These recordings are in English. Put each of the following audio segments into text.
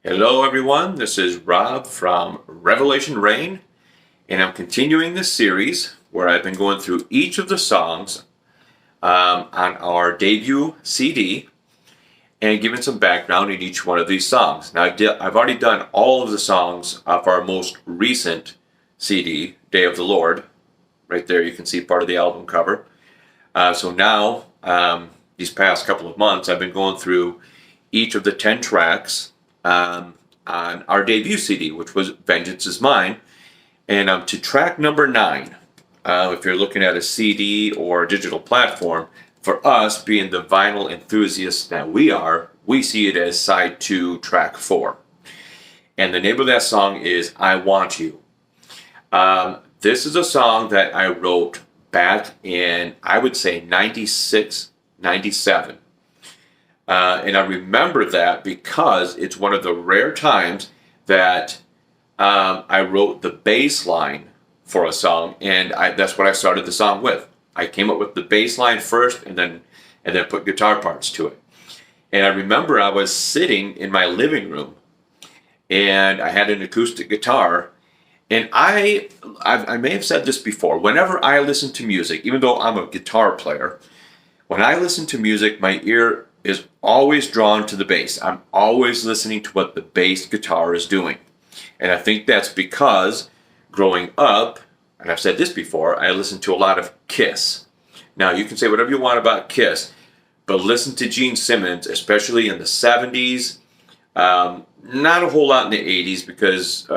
Hello, everyone. This is Rob from Revelation Rain, and I'm continuing this series where I've been going through each of the songs on our debut CD and giving some background in each one of these songs. Now, I've already done all of the songs of our most recent CD, Day of the Lord. Right there, you can see part of the album cover. So now, these past couple of months, I've been going through each of the 10 tracks on our debut CD, which was Vengeance is Mine. And to track number 9, if you're looking at a CD or a digital platform, for us, being the vinyl enthusiasts that we are, we see it as side 2, track 4. And the name of that song is I Want You. This is a song that I wrote back in, I would say, 96, 97. And I remember that because it's one of the rare times that I wrote the bass line for a song, and that's what I started the song with. I came up with the bass line first, and then put guitar parts to it. And I remember I was sitting in my living room, and I had an acoustic guitar. And I may have said this before. Whenever I listen to music, even though I'm a guitar player, when I listen to music, my ear is always drawn to the bass. I'm always listening to what the bass guitar is doing. And I think that's because growing up, and I've said this before, I listened to a lot of Kiss. Now, you can say whatever you want about Kiss, but listen to Gene Simmons, especially in the 70s. Not a whole lot in the 80s because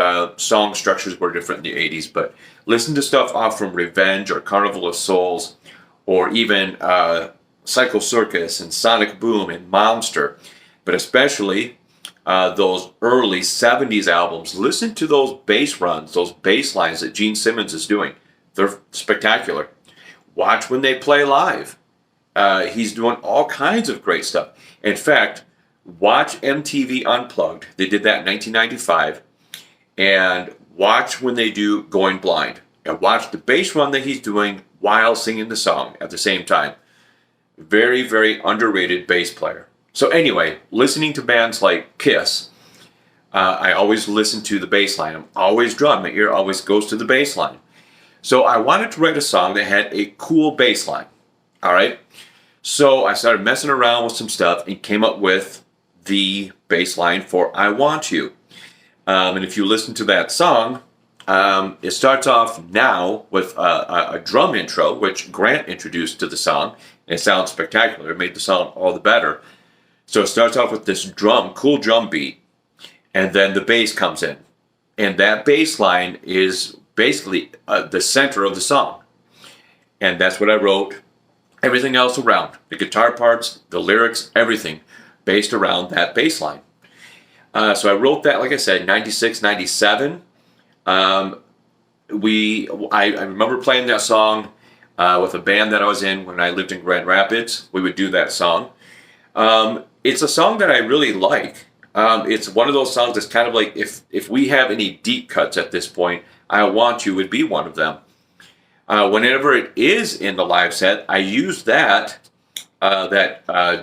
song structures were different in the 80s, but listen to stuff off from Revenge or Carnival of Souls, or even Psycho Circus and Sonic Boom and Monster, but especially those early 70s albums. Listen to those bass runs, those bass lines that Gene Simmons is doing. They're spectacular. Watch when they play live. He's doing all kinds of great stuff. In fact, watch MTV Unplugged. They did that in 1995. And watch when they do Going Blind. And watch the bass run that he's doing while singing the song at the same time. Very, very underrated bass player. So anyway, listening to bands like Kiss, I always listen to the bass line. I'm always drawn. My ear always goes to the bass line. So I wanted to write a song that had a cool bass line. All right? So I started messing around with some stuff and came up with the bass line for I Want You. And if you listen to that song, it starts off now with a drum intro, which Grant introduced to the song. It sounds spectacular. It made the song all the better. So it starts off with this cool drum beat, and then the bass comes in. And that bass line is basically the center of the song. And that's what I wrote. Everything else around, the guitar parts, the lyrics, everything based around that bass line. So I wrote that, like I said, 96, 97. I remember playing that song with a band that I was in when I lived in Grand Rapids. We would do that song. It's a song that I really like. It's one of those songs that's kind of like, if we have any deep cuts at this point, I Want You would be one of them. Whenever it is in the live set, I use that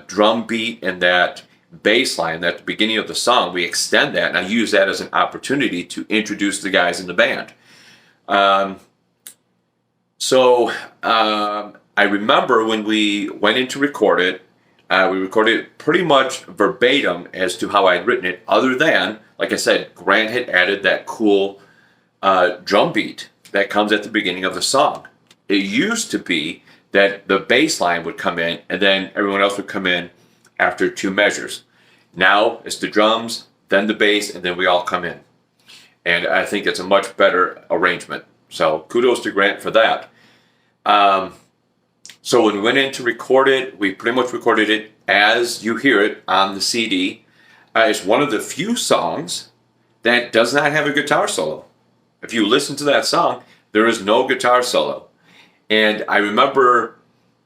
drum beat and that bass line at the beginning of the song. We extend that, and I use that as an opportunity to introduce the guys in the band. So I remember when we went in to record it, we recorded it pretty much verbatim as to how I'd written it, other than, like I said, Grant had added that cool drum beat that comes at the beginning of the song. It used to be that the bass line would come in, and then everyone else would come in after 2 measures. Now it's the drums, then the bass, and then we all come in. And I think it's a much better arrangement. So kudos to Grant for that. So when we went in to record it, we pretty much recorded it as you hear it on the CD. It's one of the few songs that does not have a guitar solo. If you listen to that song, there is no guitar solo. And I remember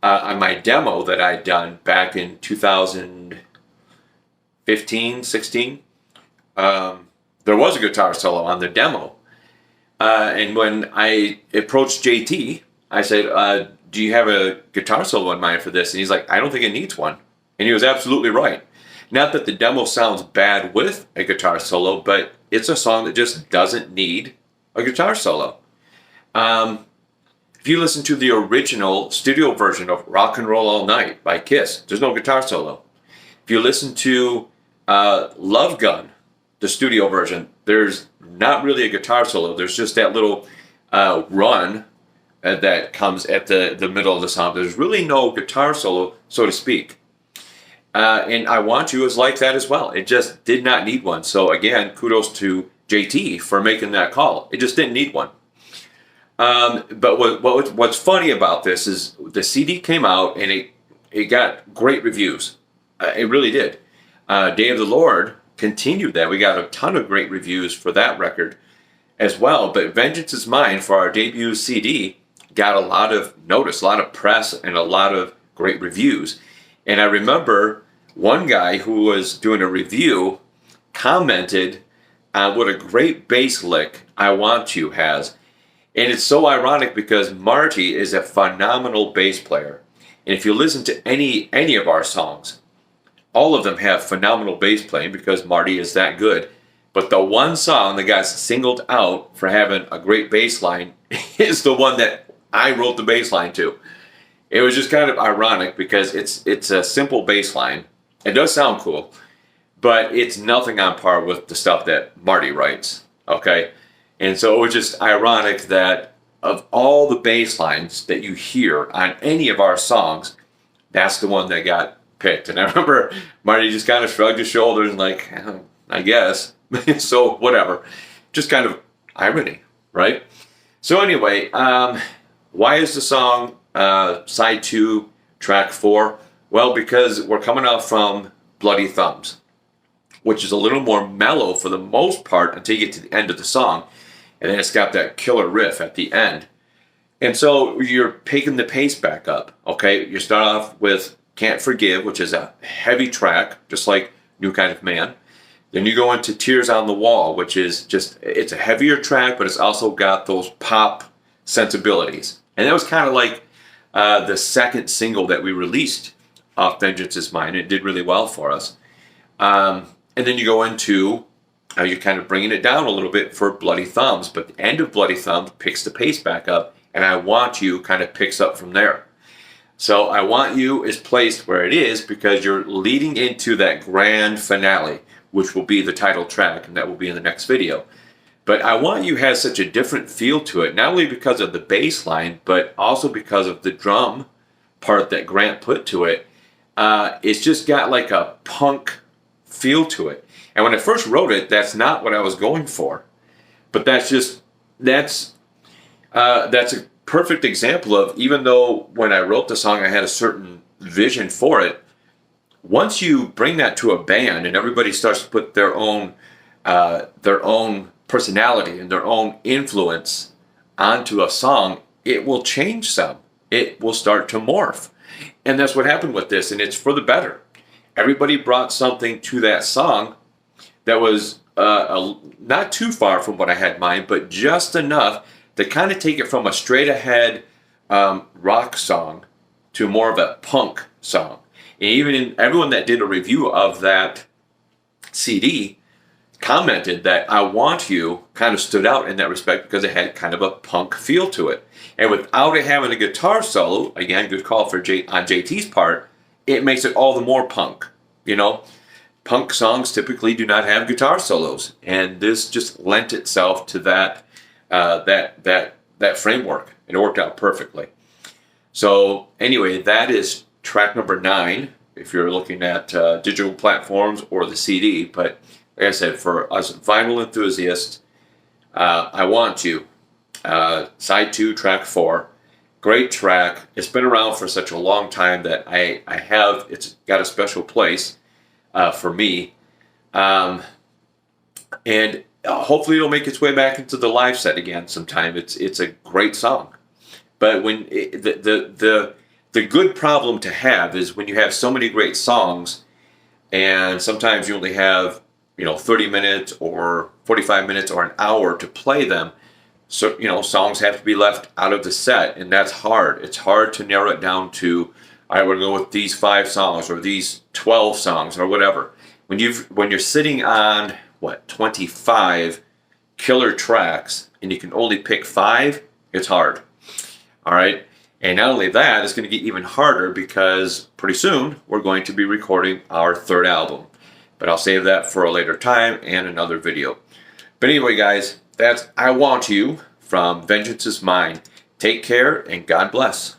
on my demo that I'd done back in 2015, 16, there was a guitar solo on the demo. And when I approached JT, I said, do you have a guitar solo in mind for this? And he's like, I don't think it needs one. And he was absolutely right. Not that the demo sounds bad with a guitar solo, but it's a song that just doesn't need a guitar solo. If you listen to the original studio version of Rock and Roll All Night by Kiss, there's no guitar solo. If you listen to Love Gun, the studio version, there's not really a guitar solo. There's just that little run that comes at the middle of the song. There's really no guitar solo, so to speak. And I Want You is like that as well. It just did not need one. So again, kudos to JT for making that call. It just didn't need one. But what's funny about this is the CD came out and it got great reviews. It really did. Day of the Lord continued that. We got a ton of great reviews for that record as well. But Vengeance Is Mine, for our debut CD, got a lot of notice, a lot of press, and a lot of great reviews. And I remember one guy who was doing a review commented on what a great bass lick I Want You has. And it's so ironic because Marty is a phenomenal bass player. And if you listen to any of our songs, all of them have phenomenal bass playing because Marty is that good. But the one song that got singled out for having a great bass line is the one that I wrote the bass line to. It was just kind of ironic because it's a simple bass line. It does sound cool, but it's nothing on par with the stuff that Marty writes, okay? And so it was just ironic that of all the bass lines that you hear on any of our songs, that's the one that got picked. And I remember Marty just kind of shrugged his shoulders and like, I guess. So whatever. Just kind of irony, right? So anyway, why is the song side 2, track 4? Well, because we're coming off from Bloody Thumbs, which is a little more mellow for the most part until you get to the end of the song. And then it's got that killer riff at the end. And so you're picking the pace back up, okay? You start off with Can't Forgive, which is a heavy track, just like New Kind of Man. Then you go into Tears on the Wall, which is just, it's a heavier track, but it's also got those pop sensibilities. And that was kind of like the second single that we released off Vengeance Is Mine. It did really well for us. And then you go into, you're kind of bringing it down a little bit for Bloody Thumbs, but the end of Bloody Thumbs picks the pace back up, and I Want You kind of picks up from there. So I Want You is placed where it is because you're leading into that grand finale, which will be the title track, and that will be in the next video. But I Want You has such a different feel to it, not only because of the bass line, but also because of the drum part that Grant put to it. It's just got like a punk feel to it. And when I first wrote it, that's not what I was going for. But that's a perfect example of, even though when I wrote the song I had a certain vision for it, once you bring that to a band and everybody starts to put their own personality and their own influence onto a song, it will change some. It will start to morph. And that's what happened with this, and it's for the better. Everybody brought something to that song that was not too far from what I had in mind, but just enough to kind of take it from a straight ahead rock song to more of a punk song. And even everyone that did a review of that CD commented that I Want You kind of stood out in that respect because it had kind of a punk feel to it. And without it having a guitar solo, again, good call on JT's part, it makes it all the more punk, you know? Punk songs typically do not have guitar solos, and this just lent itself to that framework. It worked out perfectly. So anyway, that is track number 9, if you're looking at digital platforms or the CD. But like I said, for us vinyl enthusiasts, I Want You, side 2, track 4. Great track. It's been around for such a long time that it's got a special place for me. And hopefully it'll make its way back into the live set again sometime. It's a great song. But when the good problem to have is when you have so many great songs, and sometimes you only have 30 minutes or 45 minutes or an hour to play them. So, songs have to be left out of the set, and that's hard. It's hard to narrow it down to, I would go with these 5 songs or these 12 songs or whatever. when you're sitting on what 25 killer tracks and you can only pick 5, it's hard. All right. And not only that, it's going to get even harder because pretty soon we're going to be recording our 3rd album. But I'll save that for a later time and another video. But anyway, guys, that's I Want You from Vengeance Is Mine. Take care and God bless.